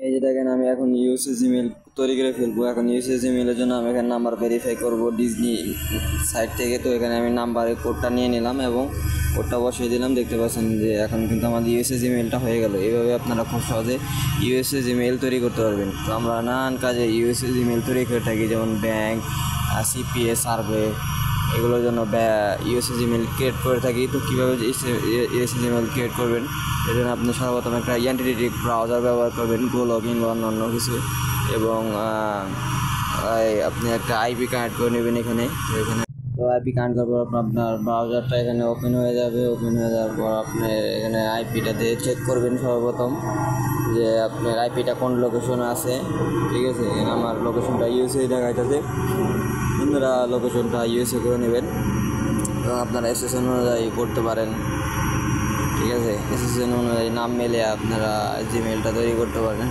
এই যে দেখেন আমি এখন ইউএসএস ইমেল তৈরি করে ফেলবো। এখন ইউএসএস ইমেলের জন্য আমি এখানে নাম্বার ভেরিফাই করব ডিজনি সাইট থেকে। তো এখানে আমি নাম্বারের কোডটা নিয়ে নিলাম এবং কোডটা বসিয়ে দিলাম। দেখতে পাচ্ছেন যে এখন কিন্তু আমাদের ইউএসএস ইমেলটা হয়ে গেল। এইভাবে আপনারা খুব সহজে ইউএসএস ইমেল তৈরি করতে পারবেন। তো আমরা নানান কাজে ইউএসএস ইমেল তৈরি করে থাকি, যেমন ব্যাংক, সিপিএ, সার্ভে, এগুলোর জন্য ইউএসএস ইমেল ক্রিয়েট করে থাকি। তো কীভাবে ইউএসএস ইমেল ক্রিয়েট করবেন, এর জন্য আপনি সর্বপ্রথম একটা এন্টিটি ব্রাউজার ব্যবহার করবেন, গো লগইন বা অন্য কিছু, এবং আপনি একটা আইপি কানেক্ট করে নেবেন এখানে। তো আইপি কানেক্ট করার পর আপনার ব্রাউজারটা এখানে ওপেন হয়ে যাবে। ওপেন হয়ে যাওয়ার পর আপনি এখানে আইপিটাতে চেক করবেন সর্বপ্রথম যে আপনার আইপিটা কোন লোকেশনে আছে। ঠিক আছে, এখানে আমার লোকেশনটা ইউএসএ দেখাইতেছে, আপনারা লোকেশনটা ইউএসএ করে নেবেন এবং আপনারা এসএসএন অনুযায়ী করতে পারেন। ঠিক আছে, এসএসএন অনুযায়ী নাম মেলে আপনারা জিমেলটা তৈরি করতে পারেন।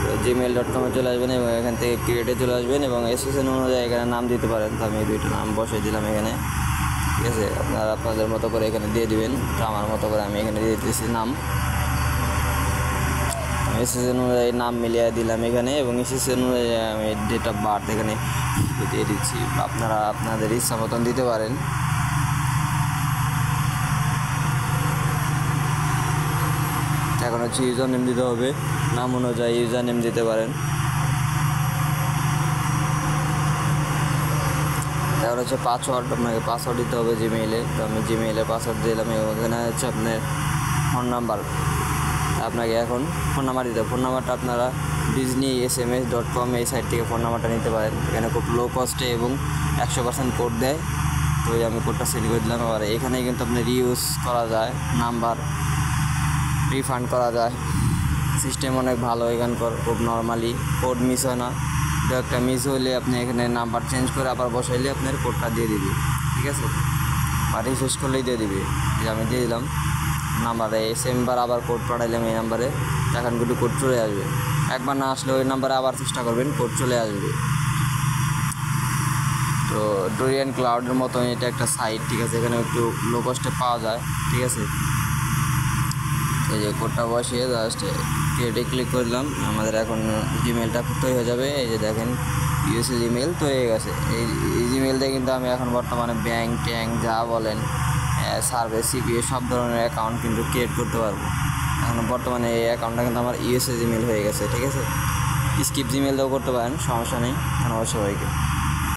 তো gmail.com-এ চলে আসবেন এবং এখান থেকে ক্রিয়েটে চলে আসবেন এবং এসএসএন অনুযায়ী এখানে নাম দিতে পারেন। তো আমি দুইটা নাম বসিয়ে দিলাম এখানে। ঠিক আছে, আপনারা আপনাদের মতো করে এখানে দিয়ে দিবেন। তো আমার মতো করে আমি এখানে দিয়ে দিতেছি নাম। এসএসএন অনুযায়ী নাম মিলিয়ে দিলাম এখানে এবং এসএসএন অনুযায়ী আমি ডেট অফ বার্থ এখানে দিয়ে দিচ্ছি। আপনারা আপনাদের ইচ্ছা মতন দিতে পারেন। এখন হচ্ছে ইউজার নেম দিতে হবে, নাম অনুযায়ী ইউজার নেম দিতে পারেন। তারপর হচ্ছে পাসওয়ার্ড, আপনাকে পাসওয়ার্ড দিতে হবে জিমেইলে। তো আমি জিমেইলে পাসওয়ার্ড দিলাম এবং এখানে হচ্ছে আপনার ফোন নাম্বার, আপনাকে এখন ফোন নাম্বার দিতে হবে। ফোন নাম্বারটা আপনারা disneysms.com এই সাইট থেকে ফোন নাম্বারটা নিতে পারেন। এখানে খুব লো কস্টে এবং 100% কোড দেয়। তো আমি কোডটা সেন্ড করে দিলাম। আবার এখানে কিন্তু আপনার রিউজ করা যায়, নাম্বার রিফান্ড করা যায়, সিস্টেম অনেক ভালো এখানকার, খুব নর্মালি কোড মিস হয় না। তো একটা মিস হলে আপনি এখানে নাম্বার চেঞ্জ করে আবার বসাইলে আপনার কোডটা দিয়ে দিবে। ঠিক আছে, আর রিফ্রেশ করলেই দিয়ে দিবে। যে আমি দিয়ে দিলাম নাম্বারে, সেমবার আবার কোড পাঠাইলাম এই নাম্বারে, এখন কিন্তু কোড চলে আসবে। একবার না আসলে ওই নাম্বারে আবার চেষ্টা করবেন, কোড চলে আসবে। তো ডোরিয়ান ক্লাউডের মতো এটা একটা সাইট। ঠিক আছে, এখানে একটু লো কস্টে পাওয়া যায়। ঠিক আছে, এই যে কোডটা বসিয়ে জাস্ট ক্রিয়েটে ক্লিক করলাম, আমাদের এখন জিমেলটা তৈরি হয়ে যাবে। এই যে দেখেন ইউএসএ জিমেল তৈরি হয়ে গেছে। এই জিমেল দিয়ে কিন্তু আমি এখন বর্তমানে ব্যাংক ট্যাঙ্ক যা বলেন, সার্ভে, সিপিএ সব ধরনের অ্যাকাউন্ট কিন্তু ক্রিয়েট করতে পারবো। এখন বর্তমানে এই অ্যাকাউন্টটা কিন্তু আমার ইউএসএ জিমেল হয়ে গেছে। ঠিক আছে, স্কিপ জিমেল দিয়েও করতে পারেন, সমস্যা নেই। ধন্যবাদ সবাইকে।